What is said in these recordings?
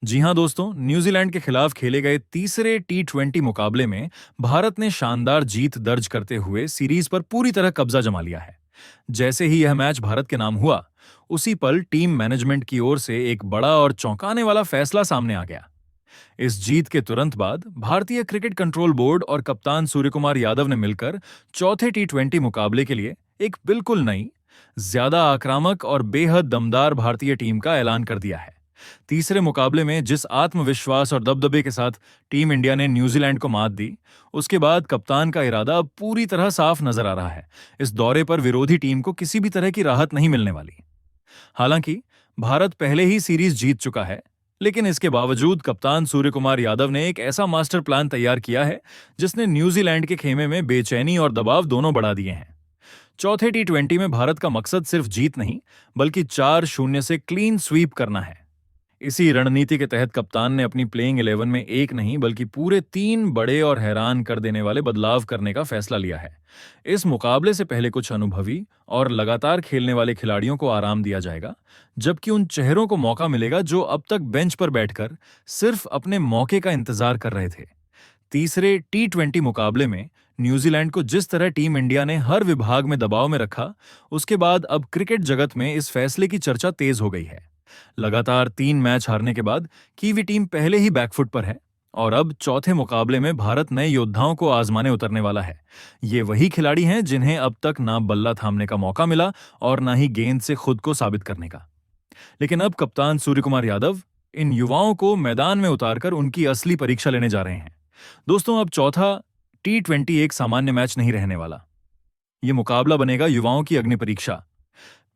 जी हां दोस्तों, न्यूजीलैंड के खिलाफ खेले गए तीसरे टी20 मुकाबले में भारत ने शानदार जीत दर्ज करते हुए सीरीज पर पूरी तरह कब्जा जमा लिया है। जैसे ही यह मैच भारत के नाम हुआ, उसी पल टीम मैनेजमेंट की ओर से एक बड़ा और चौंकाने वाला फैसला सामने आ गया। इस जीत के तुरंत बाद भारतीय क्रिकेट कंट्रोल बोर्ड और कप्तान सूर्यकुमार यादव ने मिलकर चौथे टी20 मुकाबले के लिए एक बिल्कुल नई, ज्यादा आक्रामक और बेहद दमदार भारतीय टीम का ऐलान कर दिया है। तीसरे मुकाबले में जिस आत्मविश्वास और दबदबे के साथ टीम इंडिया ने न्यूजीलैंड को मात दी, उसके बाद कप्तान का इरादा अब पूरी तरह साफ नजर आ रहा है। इस दौरे पर विरोधी टीम को किसी भी तरह की राहत नहीं मिलने वाली। हालांकि भारत पहले ही सीरीज जीत चुका है, लेकिन इसके बावजूद कप्तान सूर्यकुमार यादव ने एक ऐसा मास्टर प्लान तैयार किया है जिसने न्यूजीलैंड के खेमे में बेचैनी और दबाव दोनों बढ़ा दिए हैं। चौथे टी20 में भारत का मकसद सिर्फ जीत नहीं, बल्कि 4-0 से क्लीन स्वीप करना है। इसी रणनीति के तहत कप्तान ने अपनी प्लेइंग 11 में एक नहीं बल्कि पूरे 3 बड़े और हैरान कर देने वाले बदलाव करने का फैसला लिया है। इस मुकाबले से पहले कुछ अनुभवी और लगातार खेलने वाले खिलाड़ियों को आराम दिया जाएगा, जबकि उन चेहरों को मौका मिलेगा जो अब तक बेंच पर बैठकर सिर्फ अपने मौके का इंतजार कर रहे थे। तीसरे टी20 मुकाबले में न्यूजीलैंड को जिस तरह टीम इंडिया ने हर विभाग में दबाव में रखा, उसके बाद अब क्रिकेट जगत में इस फैसले की चर्चा तेज हो गई है। लगातार 3 मैच हारने के बाद कीवी टीम पहले ही बैकफुट पर है और अब चौथे मुकाबले में भारत नए योद्धाओं को आजमाने उतरने वाला है। ये वही खिलाड़ी हैं जिन्हें अब तक ना बल्ला थामने का मौका मिला और ना ही गेंद से खुद को साबित करने का। लेकिन अब कप्तान सूर्यकुमार यादव इन युवाओं को मैदान में उतारकर उनकी असली परीक्षा लेने जा रहे हैं। दोस्तों, अब चौथा टी20 एक सामान्य मैच नहीं रहने वाला। ये मुकाबला बनेगा युवाओं की अग्नि परीक्षा,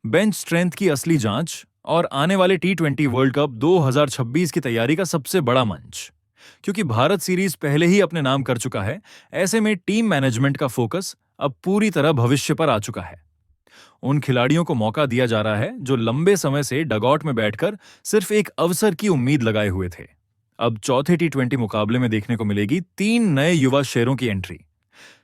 बेंच स्ट्रेंथ की असली जांच और आने वाले टी20 वर्ल्ड कप 2026 की तैयारी का सबसे बड़ा मंच। क्योंकि भारत सीरीज पहले ही अपने नाम कर चुका है, ऐसे में टीम मैनेजमेंट का फोकस अब पूरी तरह भविष्य पर आ चुका है। उन खिलाड़ियों को मौका दिया जा रहा है जो लंबे समय से डगआउट में बैठकर सिर्फ एक अवसर की उम्मीद लगाए हुए थे। अब चौथे टी20 मुकाबले में देखने को मिलेगी 3 नए युवा शेरों की एंट्री।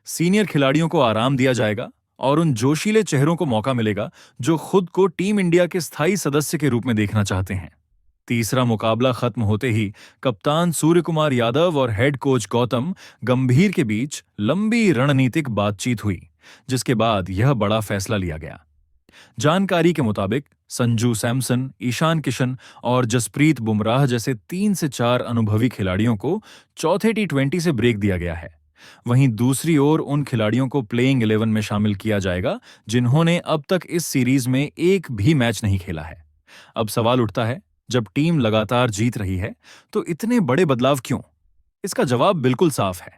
सीनियर खिलाड़ियों को आराम दिया जाएगा और उन जोशीले चेहरों को मौका मिलेगा जो खुद को टीम इंडिया के स्थायी सदस्य के रूप में देखना चाहते हैं। तीसरा मुकाबला खत्म होते ही कप्तान सूर्यकुमार यादव और हेड कोच गौतम गंभीर के बीच लंबी रणनीतिक बातचीत हुई, जिसके बाद यह बड़ा फैसला लिया गया। जानकारी के मुताबिक संजू सैमसन, ईशान किशन और जसप्रीत बुमराह जैसे 3 से 4 अनुभवी खिलाड़ियों को चौथे टी20 से ब्रेक दिया गया है। वहीं दूसरी ओर उन खिलाड़ियों को प्लेइंग 11 में शामिल किया जाएगा जिन्होंने अब तक इस सीरीज में एक भी मैच नहीं खेला है। अब सवाल उठता है, जब टीम लगातार जीत रही है तो इतने बड़े बदलाव क्यों? इसका जवाब बिल्कुल साफ है।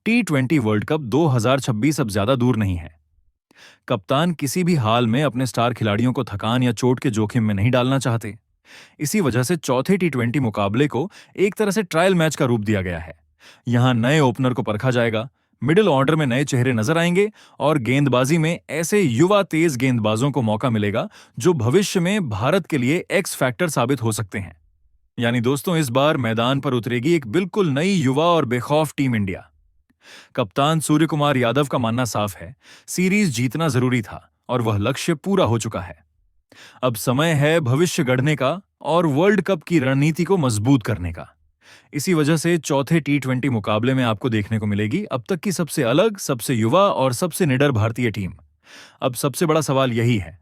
टी20 वर्ल्ड कप 2026 अब ज्यादा दूर नहीं है। कप्तान किसी भी हाल में अपने स्टार खिलाड़ियों को थकान या चोट के जोखिम में नहीं डालना चाहते। इसी वजह से चौथे टी20 मुकाबले को एक तरह से ट्रायल मैच का रूप दिया गया है। यहां नए ओपनर को परखा जाएगा, मिडिल ऑर्डर में नए चेहरे नजर आएंगे और गेंदबाजी में ऐसे युवा तेज गेंदबाजों को मौका मिलेगा जो भविष्य में भारत के लिए एक्स फैक्टर साबित हो सकते हैं। यानी दोस्तों, इस बार मैदान पर उतरेगी एक बिल्कुल नई युवा और बेखौफ टीम इंडिया। कप्तान सूर्यकुमार यादव का मानना साफ है, सीरीज जीतना जरूरी था और वह लक्ष्य पूरा हो चुका है। अब समय है भविष्य गढ़ने का और वर्ल्ड कप की रणनीति को मजबूत करने का। इसी वजह से चौथे टी20 मुकाबले में आपको देखने को मिलेगी अब तक की सबसे अलग, सबसे युवा और सबसे निडर भारतीय टीम। अब सबसे बड़ा सवाल यही है,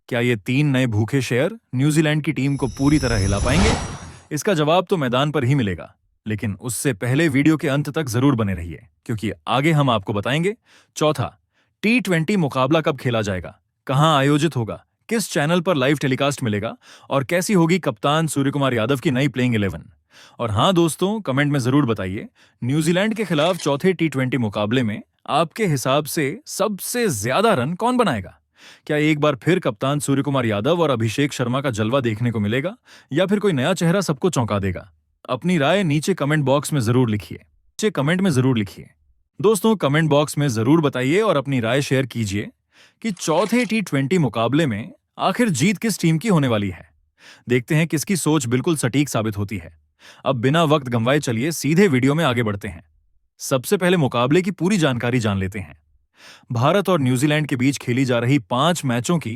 क्या ये 3 नए भूखे शेर न्यूजीलैंड की टीम को पूरी तरह हिला पाएंगे? इसका जवाब तो मैदान पर ही मिलेगा, लेकिन उससे पहले वीडियो के अंत तक जरूर बने रहिए, क्योंकि आगे हम आपको बताएंगे चौथा टी20 मुकाबला कब खेला जाएगा, कहां आयोजित होगा, किस चैनल पर लाइव टेलीकास्ट मिलेगा और कैसी होगी कप्तान सूर्यकुमार यादव की नई प्लेइंग 11। और हां दोस्तों, कमेंट में जरूर बताइए, न्यूजीलैंड के खिलाफ चौथे टी20 मुकाबले में आपके हिसाब से सबसे ज्यादा रन कौन बनाएगा? क्या एक बार फिर कप्तान सूर्यकुमार यादव और अभिषेक शर्मा का जलवा देखने को मिलेगा या फिर कोई नया चेहरा सबको चौंका देगा? अपनी राय नीचे कमेंट बॉक्स में जरूर लिखिए। दोस्तों, कमेंट बॉक्स में जरूर बताइए और अपनी राय शेयर कीजिए कि चौथे टी20 मुकाबले में आखिर जीत किस टीम की होने वाली है। देखते हैं किसकी सोच बिल्कुल सटीक साबित होती है। अब बिना वक्त गंवाए चलिए सीधे वीडियो में आगे बढ़ते हैं। सबसे पहले मुकाबले की पूरी जानकारी जान लेते हैं। भारत और न्यूजीलैंड के बीच खेली जा रही 5 मैचों की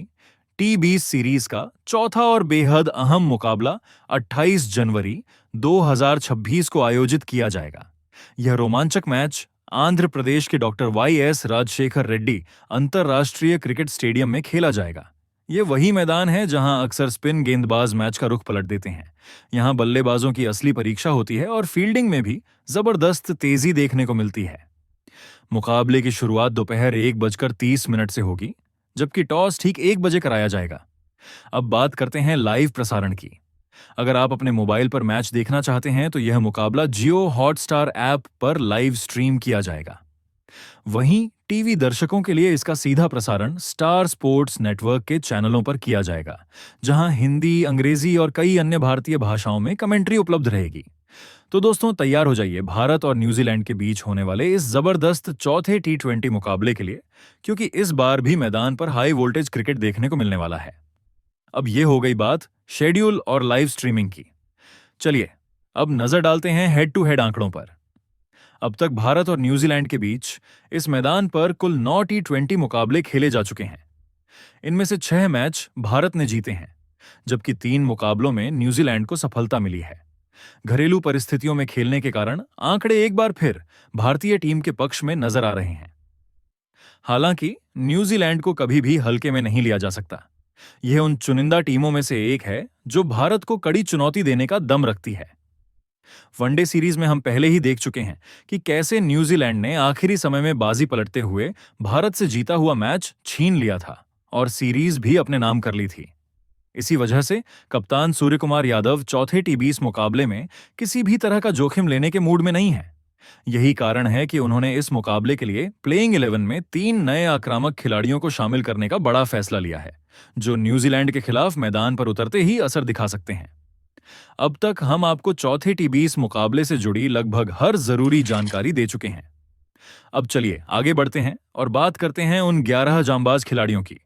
टी20 सीरीज का चौथा और बेहद अहम मुकाबला 28 जनवरी 2026 को आयोजित किया जाएगा। यह रोमांचक मैच आंध्र प्रदेश के डॉक्टर वाई.एस. राजशेखर रेड्डी अंतर्राष्ट्रीय क्रिकेट स्टेडियम में खेला जाएगा। ये वही मैदान है जहां अक्सर स्पिन गेंदबाज मैच का रुख पलट देते हैं। यहां बल्लेबाजों की असली परीक्षा होती है और फील्डिंग में भी जबरदस्त तेजी देखने को मिलती है। मुकाबले की शुरुआत दोपहर 1:30 से होगी, जबकि टॉस ठीक 1 बजे कराया जाएगा। अब बात करते हैं लाइव प्रसारण की। अगर आप अपने मोबाइल पर मैच देखना चाहते हैं तो यह मुकाबला जियो हॉटस्टार ऐप पर लाइव स्ट्रीम किया जाएगा। वहीं टीवी दर्शकों के लिए इसका सीधा प्रसारण स्टार स्पोर्ट्स नेटवर्क के चैनलों पर किया जाएगा, जहां हिंदी, अंग्रेजी और कई अन्य भारतीय भाषाओं में कमेंट्री उपलब्ध रहेगी। तो दोस्तों, तैयार हो जाइए भारत और न्यूजीलैंड के बीच होने वाले इस जबरदस्त चौथे टी20 मुकाबले के लिए, क्योंकि इस बार भी मैदान पर हाई वोल्टेज क्रिकेट देखने को मिलने वाला है। अब ये हो गई बात शेड्यूल और लाइव स्ट्रीमिंग की। चलिए अब नजर डालते हैं हेड टू हेड आंकड़ों पर। अब तक भारत और न्यूजीलैंड के बीच इस मैदान पर कुल 9 टी20 मुकाबले खेले जा चुके हैं। इनमें से 6 मैच भारत ने जीते हैं, जबकि 3 मुकाबलों में न्यूजीलैंड को सफलता मिली है। घरेलू परिस्थितियों में खेलने के कारण आंकड़े एक बार फिर भारतीय टीम के पक्ष में नजर आ रहे हैं। हालांकि न्यूजीलैंड को कभी भी हल्के में नहीं लिया जा सकता। यह उन चुनिंदा टीमों में से एक है जो भारत को कड़ी चुनौती देने का दम रखती है। वनडे सीरीज में हम पहले ही देख चुके हैं कि कैसे न्यूजीलैंड ने आखिरी समय में बाजी पलटते हुए भारत से जीता हुआ मैच छीन लिया था और सीरीज भी अपने नाम कर ली थी। इसी वजह से कप्तान सूर्यकुमार यादव चौथे टी20 मुकाबले में किसी भी तरह का जोखिम लेने के मूड में नहीं है। यही कारण है कि उन्होंने इस मुकाबले के लिए प्लेइंग 11 में 3 नए आक्रामक खिलाड़ियों को शामिल करने का बड़ा फैसला लिया है, जो न्यूजीलैंड के खिलाफ मैदान पर उतरते ही असर दिखा सकते हैं। अब तक हम आपको चौथे टी20 मुकाबले से जुड़ी लगभग हर जरूरी जानकारी दे चुके हैं। अब चलिए आगे बढ़ते हैं और बात करते हैं उन 11 जांबाज खिलाड़ियों की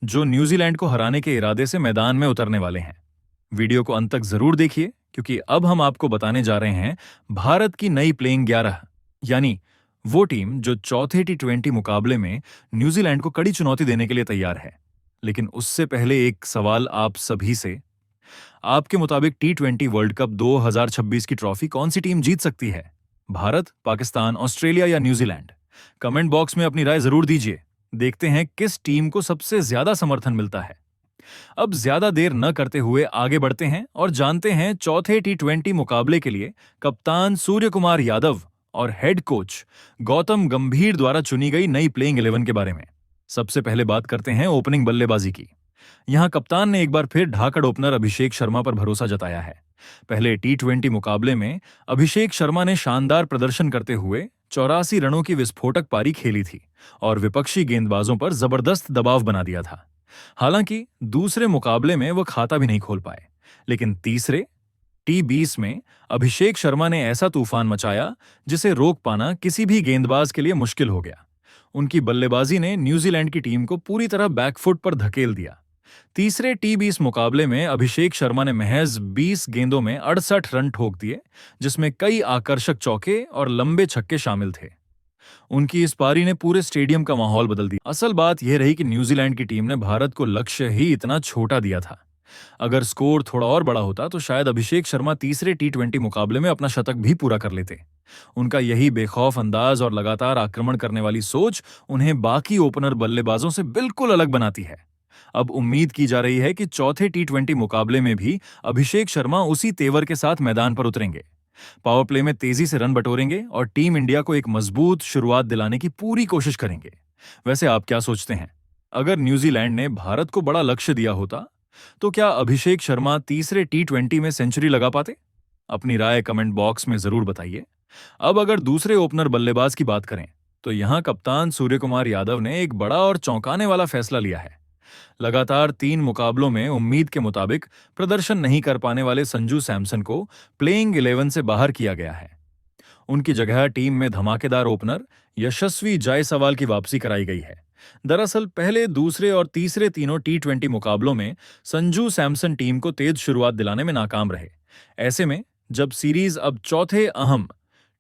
जो न्यूजीलैंड को हराने के इरादे से मैदान में उतरने वाले हैं। वीडियो को अंत तक जरूर देखिए, क्योंकि अब हम आपको बताने जा रहे हैं भारत की नई प्लेइंग 11, यानी वो टीम जो चौथे टी20 मुकाबले में न्यूजीलैंड को कड़ी चुनौती देने के लिए तैयार है। लेकिन उससे पहले एक सवाल आप सभी से। आपके मुताबिक टी20 वर्ल्ड कप 2026 की ट्रॉफी कौन सी टीम जीत सकती है? भारत, पाकिस्तान, ऑस्ट्रेलिया या न्यूजीलैंड? कमेंट बॉक्स में अपनी राय जरूर दीजिए। देखते हैं किस टीम को सबसे ज्यादा समर्थन मिलता है। अब ज्यादा देर न करते हुए आगे बढ़ते हैं और जानते हैं चौथे टी20 मुकाबले के लिए कप्तान सूर्यकुमार यादव और हेड कोच गौतम गंभीर द्वारा चुनी गई नई प्लेइंग 11 के बारे में। सबसे पहले बात करते हैं ओपनिंग बल्लेबाजी की। यहां कप्तान ने एक बार फिर ढाकड़ ओपनर अभिषेक शर्मा पर भरोसा जताया है। पहले टी20 मुकाबले में अभिषेक शर्मा ने शानदार प्रदर्शन करते हुए 84 रनों की विस्फोटक पारी खेली थी और विपक्षी गेंदबाजों पर जबरदस्त दबाव बना दिया था। हालांकि दूसरे मुकाबले में वो खाता भी नहीं खोल पाए, लेकिन तीसरे टी20 में अभिषेक शर्मा ने ऐसा तूफान मचाया जिसे रोक पाना किसी भी गेंदबाज के लिए मुश्किल हो गया। उनकी बल्लेबाजी ने न्यूजीलैंड की टीम को पूरी तरह बैकफुट पर धकेल दिया। तीसरे टी20 मुकाबले में अभिषेक शर्मा ने महज 20 गेंदों में 68 रन ठोक दिए, जिसमें कई आकर्षक चौके और लंबे छक्के शामिल थे। उनकी इस पारी ने पूरे स्टेडियम का माहौल बदल दिया। असल बात यह रही कि न्यूजीलैंड की टीम ने भारत को लक्ष्य ही इतना छोटा दिया था। अगर स्कोर थोड़ा और बड़ा होता तो शायद अभिषेक शर्मा तीसरे टी20 मुकाबले में अपना शतक भी पूरा कर लेते। उनका यही बेखौफ अंदाज और लगातार आक्रमण करने वाली सोच उन्हें बाकी ओपनर बल्लेबाजों से बिल्कुल अलग बनाती है। अब उम्मीद की जा रही है कि चौथे टी20 मुकाबले में भी अभिषेक शर्मा उसी तेवर के साथ मैदान पर उतरेंगे। पावर प्ले में तेजी से रन बटोरेंगे और टीम इंडिया को एक मजबूत शुरुआत दिलाने की पूरी कोशिश करेंगे। वैसे आप क्या सोचते हैं? अगर न्यूजीलैंड ने भारत को बड़ा लक्ष्य दिया होता तो क्या अभिषेक शर्मा तीसरे टी20 में सेंचुरी लगा पाते? अपनी राय कमेंट बॉक्स में जरूर बताइए। अब अगर दूसरे ओपनर बल्लेबाज की बात करें तो यहां कप्तान सूर्यकुमार यादव ने एक बड़ा और चौंकाने वाला फैसला लिया है। लगातार 3 मुकाबलों में उम्मीद के मुताबिक प्रदर्शन नहीं कर पाने वाले संजू सैमसन को प्लेइंग 11 से बाहर किया गया है। उनकी जगह टीम में धमाकेदार ओपनर यशस्वी जायसवाल की वापसी कराई गई है। दरअसल पहले, दूसरे और तीसरे तीनों टी20 मुकाबलों में संजू सैमसन टीम को तेज शुरुआत दिलाने में नाकाम रहे। ऐसे में जब सीरीज अब चौथे अहम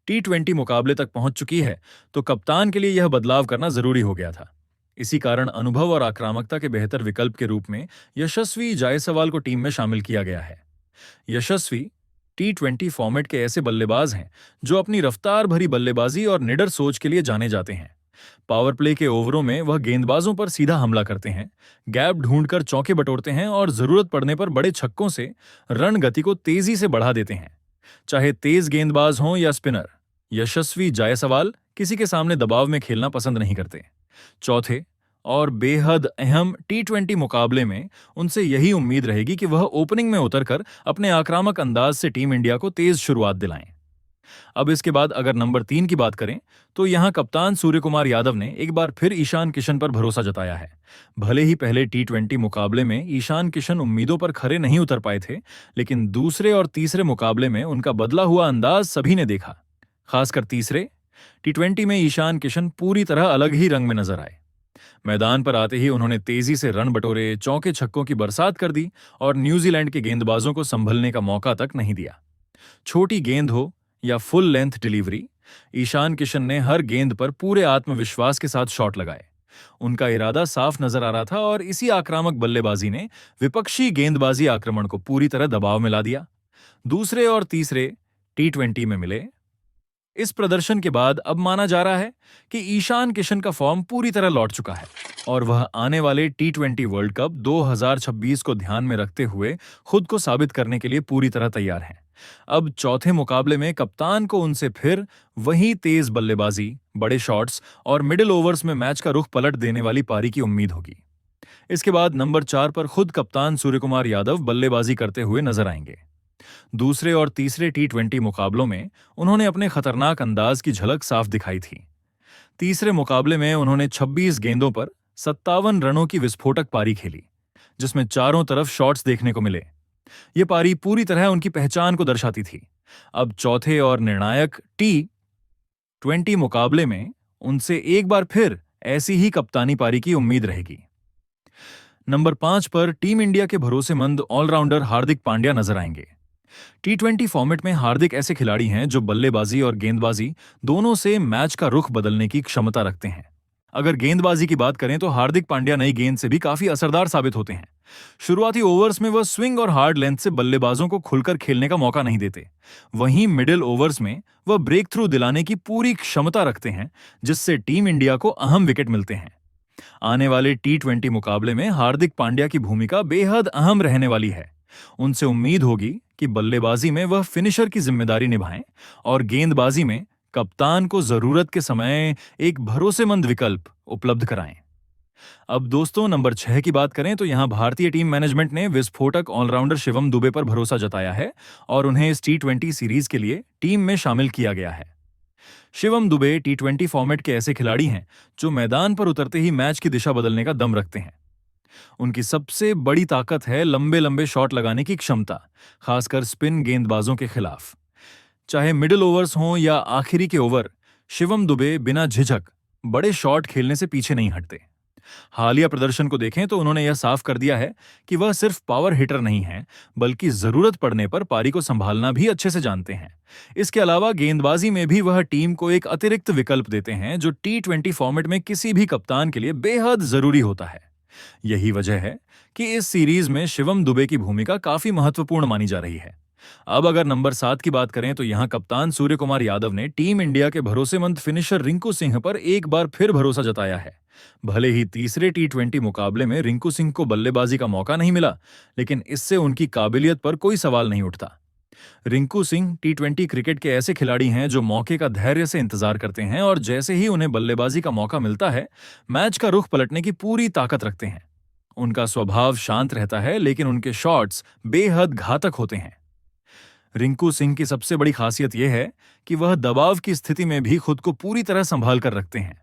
टी20 मुकाबले तक पहुंच चुकी है तो कप्तान के लिए यह बदलाव करना जरूरी हो गया था। इसी कारण अनुभव और आक्रामकता के बेहतर विकल्प के रूप में यशस्वी जायसवाल को टीम में शामिल किया गया है। यशस्वी T20 फॉर्मेट के ऐसे बल्लेबाज हैं जो अपनी रफ्तार भरी बल्लेबाजी और निडर सोच के लिए जाने जाते हैं। पावर प्ले के ओवरों में वह गेंदबाजों पर सीधा हमला करते हैं, गैप ढूंढकर चौके बटोरते हैं और जरूरत पड़ने पर बड़े छक्कों से रन गति को तेजी से बढ़ा देते हैं। चाहे तेज गेंदबाज हों या स्पिनर, यशस्वी जायसवाल किसी के सामने दबाव में खेलना पसंद नहीं करते। चौथे और बेहद अहम T20 मुकाबले में उनसे यही उम्मीद रहेगी कि वह ओपनिंग में उतरकर अपने आक्रामक अंदाज से टीम इंडिया को तेज शुरुआत दिलाएं। अब इसके बाद अगर नंबर 3 की बात करें तो यहां कप्तान सूर्यकुमार यादव ने एक बार फिर ईशान किशन पर भरोसा जताया है। भले ही पहले T20 मुकाबले में ईशान किशन उम्मीदों पर खरे नहीं उतर पाए थे, लेकिन दूसरे और तीसरे मुकाबले में उनका बदला हुआ अंदाज सभी ने देखा। खासकर तीसरे T20 में ईशान किशन पूरी तरह अलग ही रंग में नजर आए। मैदान पर आते ही उन्होंने तेजी से रन बटोरे, चौके छक्कों की बरसात कर दी और न्यूजीलैंड के गेंदबाजों को संभलने का मौका तक नहीं दिया। छोटी गेंद हो या full length delivery, Ishan Kishan ने हर गेंद पर पूरे आत्मविश्वास के साथ शॉट लगाए। उनका इरादा साफ नजर आ रहा था और इसी आक्रामक बल्लेबाजी ने विपक्षी गेंदबाजी आक्रमण को पूरी तरह दबाव में ला दिया। दूसरे और तीसरे T20 में मिले इस प्रदर्शन के बाद अब माना जा रहा है कि ईशान किशन का फॉर्म पूरी तरह लौट चुका है और वह आने वाले T20 वर्ल्ड कप 2026 को ध्यान में रखते हुए खुद को साबित करने के लिए पूरी तरह तैयार हैं। अब चौथे मुकाबले में कप्तान को उनसे फिर वही तेज बल्लेबाजी, बड़े शॉट्स और मिडिल ओवर्स में मैच का रुख पलट देने वाली पारी की उम्मीद होगी। इसके बाद नंबर 4 पर खुद कप्तान सूर्यकुमार यादव बल्लेबाजी करते हुए नजर आएंगे। दूसरे और तीसरे T20 मुकाबलों में उन्होंने अपने खतरनाक अंदाज की झलक साफ दिखाई थी। तीसरे मुकाबले में उन्होंने 26 गेंदों पर 57 रनों की विस्फोटक पारी खेली, जिसमें चारों तरफ शॉट्स देखने को मिले। ये पारी पूरी तरह उनकी पहचान को दर्शाती थी। अब चौथे और निर्णायक T20 मुकाबले में उनसे एक बार फिर ऐसी ही कप्तानी पारी की उम्मीद रहेगी। नंबर 5 पर टीम इंडिया के भरोसेमंद ऑलराउंडर हार्दिक पांड्या नजर आएंगे। T20 फॉर्मेट में हार्दिक ऐसे खिलाड़ी हैं जो बल्लेबाजी और गेंदबाजी दोनों से मैच का रुख बदलने की क्षमता रखते हैं। अगर गेंदबाजी की बात करें तो हार्दिक पांड्या नई गेंद से भी काफी असरदार साबित होते हैं। शुरुआती ओवर्स में वह स्विंग और हार्ड लेंथ से बल्लेबाजों को खुलकर खेलने का मौका नहीं देते। वहीं मिडिल ओवर्स में वह ब्रेक थ्रू दिलाने की पूरी क्षमता रखते हैं, जिससे टीम इंडिया को अहम विकेट मिलते हैं। आने वाले T20 मुकाबले में हार्दिक पांड्या की भूमिका बेहद अहम रहने वाली है। उनसे उम्मीद होगी कि बल्लेबाजी में वह फिनिशर की जिम्मेदारी निभाएं और गेंदबाजी में कप्तान को जरूरत के समय एक भरोसेमंद विकल्प उपलब्ध कराएं। अब दोस्तों नंबर 6 की बात करें तो यहां भारतीय टीम मैनेजमेंट ने विस्फोटक ऑलराउंडर शिवम दुबे पर भरोसा जताया है और उन्हें इस T20 सीरीज के लिए टीम में शामिल किया गया है। शिवम दुबे T20 फॉर्मेट के ऐसे खिलाड़ी हैं जो मैदान पर उतरते ही मैच की दिशा बदलने का दम रखते हैं। उनकी सबसे बड़ी ताकत है लंबे लंबे शॉट लगाने की क्षमता, खासकर स्पिन गेंदबाजों के खिलाफ। चाहे मिडिल ओवर्स हों या आखिरी के ओवर, शिवम दुबे बिना झिझक बड़े शॉट खेलने से पीछे नहीं हटते। हालिया प्रदर्शन को देखें तो उन्होंने यह साफ कर दिया है कि वह सिर्फ पावर हिटर नहीं है, बल्कि जरूरत पड़ने पर पारी को संभालना भी अच्छे से जानते हैं। इसके अलावा गेंदबाजी में भी वह टीम को एक अतिरिक्त विकल्प देते हैं जो T20 फॉर्मेट में किसी भी कप्तान के लिए बेहद जरूरी होता है। यही वजह है कि इस सीरीज में शिवम दुबे की भूमिका काफी महत्वपूर्ण मानी जा रही है। अब अगर नंबर 7 की बात करें तो यहां कप्तान सूर्यकुमार यादव ने टीम इंडिया के भरोसेमंद फिनिशर रिंकू सिंह पर एक बार फिर भरोसा जताया है। भले ही तीसरे T20 मुकाबले में रिंकू सिंह को बल्लेबाजी का मौका नहीं मिला, लेकिन इससे उनकी काबिलियत पर कोई सवाल नहीं उठता। रिंकू सिंह T20 क्रिकेट के ऐसे खिलाड़ी हैं जो मौके का धैर्य से इंतजार करते हैं और जैसे ही उन्हें बल्लेबाजी का मौका मिलता है, मैच का रुख पलटने की पूरी ताकत रखते हैं। उनका स्वभाव शांत रहता है, लेकिन उनके शॉट्स बेहद घातक होते हैं। रिंकू सिंह की सबसे बड़ी खासियत यह है कि वह दबाव की स्थिति में भी खुद को पूरी तरह संभाल कर रखते हैं।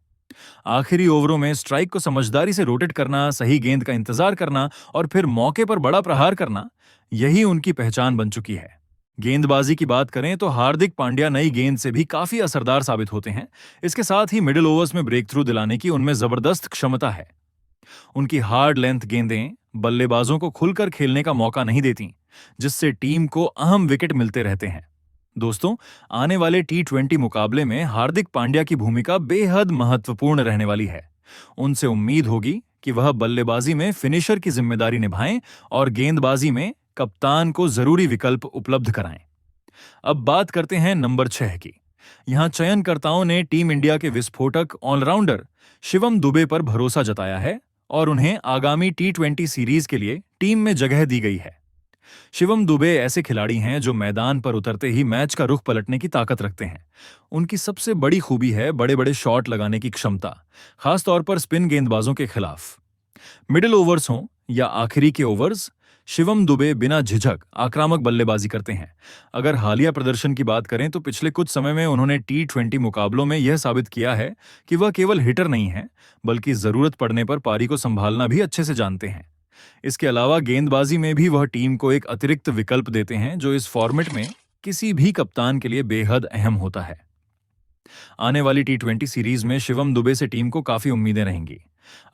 आखिरी ओवरों में स्ट्राइक को समझदारी से रोटेट करना, सही गेंद का इंतजार करना और फिर मौके पर बड़ा प्रहार करना, यही उनकी पहचान बन चुकी है। गेंदबाजी की बात करें तो हार्दिक पांड्या नई गेंद से भी काफी असरदार साबित होते हैं। इसके साथ ही मिडिल ओवर्स में ब्रेक थ्रू दिलाने की उनमें जबरदस्त क्षमता है। उनकी हार्ड लेंथ गेंदें बल्लेबाजों को खुलकर खेलने का मौका नहीं देती, जिससे टीम को अहम विकेट मिलते रहते हैं। दोस्तों, आने वाले T20 मुकाबले में हार्दिक पांड्या की भूमिका बेहद महत्वपूर्ण रहने वाली है। उनसे उम्मीद होगी कि वह बल्लेबाजी में फिनिशर की जिम्मेदारी निभाएं और गेंदबाजी में कप्तान को जरूरी विकल्प उपलब्ध कराएं। अब बात करते हैं नंबर 6 की। यहां चयनकर्ताओं ने टीम इंडिया के विस्फोटक ऑलराउंडर शिवम दुबे पर भरोसा जताया है और उन्हें आगामी टी20 सीरीज के लिए टीम में जगह दी गई है। शिवम दुबे ऐसे खिलाड़ी हैं जो मैदान पर उतरते ही मैच का रुख पलटने की ताकत रखते हैं। उनकी सबसे बड़ी खूबी है बड़े बड़े शॉट लगाने की क्षमता, खासतौर पर स्पिन गेंदबाजों के खिलाफ। मिडिल ओवर्स हों या आखिरी के ओवर्स, शिवम दुबे बिना झिझक आक्रामक बल्लेबाजी करते हैं। अगर हालिया प्रदर्शन की बात करें तो पिछले कुछ समय में उन्होंने टी20 मुकाबलों में यह साबित किया है कि वह केवल हिटर नहीं है, बल्कि जरूरत पड़ने पर पारी को संभालना भी अच्छे से जानते हैं। इसके अलावा गेंदबाजी में भी वह टीम को एक अतिरिक्त विकल्प देते हैं, जो इस फॉर्मेट में किसी भी कप्तान के लिए बेहद अहम होता है। आने वाली टी20 सीरीज में शिवम दुबे से टीम को काफी उम्मीदें रहेंगी।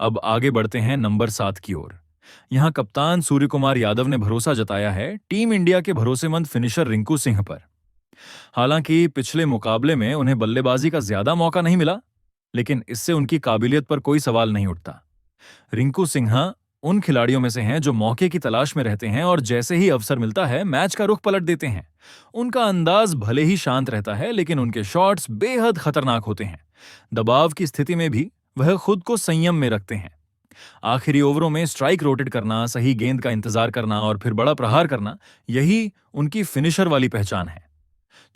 अब आगे बढ़ते हैं नंबर 7 की ओर। यहां कप्तान सूर्यकुमार यादव ने भरोसा जताया है टीम इंडिया के भरोसेमंद फिनिशर रिंकू सिंह पर। हालांकि पिछले मुकाबले में उन्हें बल्लेबाजी का ज्यादा मौका नहीं मिला, लेकिन इससे उनकी काबिलियत पर कोई सवाल नहीं उठता। रिंकू सिन्हा उन खिलाड़ियों में से हैं जो मौके की तलाश में रहते हैं और जैसे ही अवसर मिलता है मैच का रुख पलट देते हैं। उनका अंदाज भले ही शांत रहता है, लेकिन उनके शॉट्स बेहद खतरनाक होते हैं। दबाव की स्थिति में भी वह खुद को संयम में रखते हैं। आखिरी ओवरों में स्ट्राइक रोटेट करना, सही गेंद का इंतजार करना और फिर बड़ा प्रहार करना, यही उनकी फिनिशर वाली पहचान है।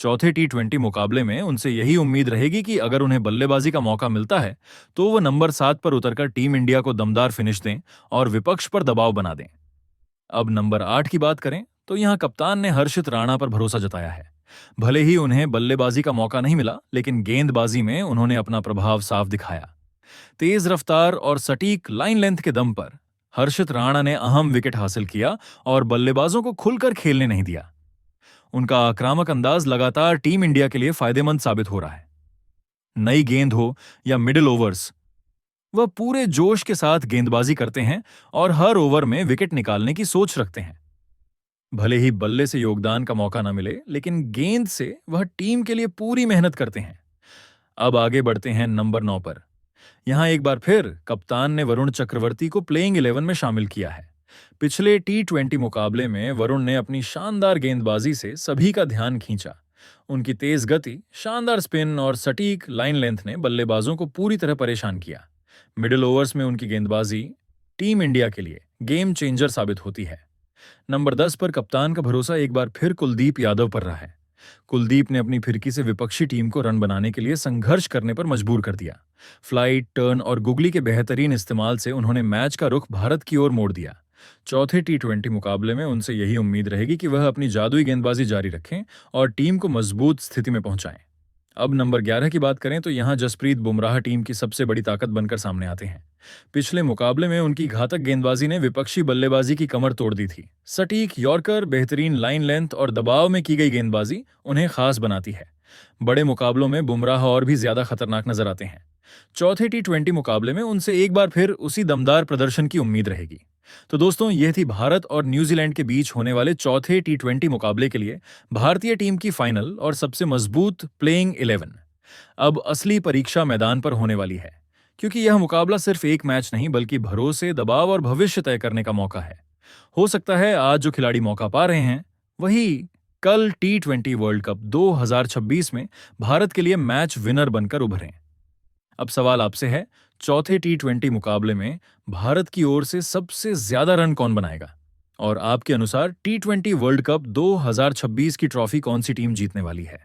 चौथे टी20 मुकाबले में उनसे यही उम्मीद रहेगी कि अगर उन्हें बल्लेबाजी का मौका मिलता है तो वो नंबर 7 पर उतरकर टीम इंडिया को दमदार फिनिश दें और विपक्ष पर दबाव बना दें। अब नंबर 8 की बात करें तो यहां कप्तान ने हर्षित राणा पर भरोसा जताया है। भले ही उन्हें बल्लेबाजी का मौका नहीं मिला, लेकिन गेंदबाजी में उन्होंने अपना प्रभाव साफ दिखाया। तेज रफ्तार और सटीक लाइन लेंथ के दम पर हर्षित राणा ने अहम विकेट हासिल किया और बल्लेबाजों को खुलकर खेलने नहीं दिया। उनका आक्रामक अंदाज लगातार टीम इंडिया के लिए फायदेमंद साबित हो रहा है। नई गेंद हो या मिडिल ओवर्स, वह पूरे जोश के साथ गेंदबाजी करते हैं और हर ओवर में विकेट निकालने की सोच रखते हैं। भले ही बल्ले से योगदान का मौका न मिले, लेकिन गेंद से वह टीम के लिए पूरी मेहनत करते हैं। अब आगे बढ़ते हैं नंबर 9 पर। यहां एक बार फिर कप्तान ने वरुण चक्रवर्ती को प्लेइंग 11 में शामिल किया है। पिछले टी20 मुकाबले में वरुण ने अपनी शानदार गेंदबाजी से सभी का ध्यान खींचा। उनकी तेज गति, शानदार स्पिन और सटीक लाइन लेंथ ने बल्लेबाजों को पूरी तरह परेशान किया। मिडिल ओवर्स में उनकी गेंदबाजी टीम इंडिया के लिए गेम चेंजर साबित होती है। नंबर 10 पर कप्तान का भरोसा एक बार फिर कुलदीप यादव पर रहा है। कुलदीप ने अपनी फिरकी से विपक्षी टीम को रन बनाने के लिए संघर्ष करने पर मजबूर कर दिया। फ्लाइट, टर्न और गुगली के बेहतरीन इस्तेमाल से उन्होंने मैच का रुख भारत की ओर मोड़ दिया। चौथे टी20 मुकाबले में उनसे यही उम्मीद रहेगी कि वह अपनी जादुई गेंदबाजी जारी रखें और टीम को मजबूत स्थिति में पहुंचाएं। अब नंबर 11 की बात करें तो यहां जसप्रीत बुमराह टीम की सबसे बड़ी ताकत बनकर सामने आते हैं। पिछले मुकाबले में उनकी घातक गेंदबाजी ने विपक्षी बल्लेबाजी की कमर तोड़ दी थी। सटीक यॉर्कर, बेहतरीन लाइन लेंथ और दबाव में की गई गेंदबाजी उन्हें खास बनाती है। बड़े मुकाबलों में बुमराह और भी ज्यादा खतरनाक नजर आते हैं। चौथे टी20 मुकाबले में उनसे एक बार फिर उसी दमदार प्रदर्शन की उम्मीद रहेगी। तो दोस्तों, यह थी भारत और न्यूजीलैंड के बीच होने वाले चौथे टी20 मुकाबले के लिए भारतीय टीम की फाइनल और सबसे मजबूत प्लेइंग 11। अब असली परीक्षा मैदान पर होने वाली है, क्योंकि यह मुकाबला सिर्फ एक मैच नहीं बल्कि भरोसे, दबाव और भविष्य तय करने का मौका है। हो सकता है आज जो खिलाड़ी मौका पा रहे हैं वही कल टी20 वर्ल्ड कप 2026 में भारत के लिए मैच विनर बनकर उभरें। अब सवाल आपसे है, चौथे टी20 मुकाबले में भारत की ओर से सबसे ज्यादा रन कौन बनाएगा? और आपके अनुसार टी20 वर्ल्ड कप 2026 की ट्रॉफी कौन सी टीम जीतने वाली है?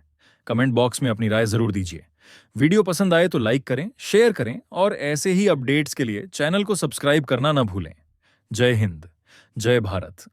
कमेंट बॉक्स में अपनी राय जरूर दीजिए। वीडियो पसंद आए तो लाइक करें, शेयर करें और ऐसे ही अपडेट्स के लिए चैनल को सब्सक्राइब करना ना भूलें। जय हिंद, जय भारत।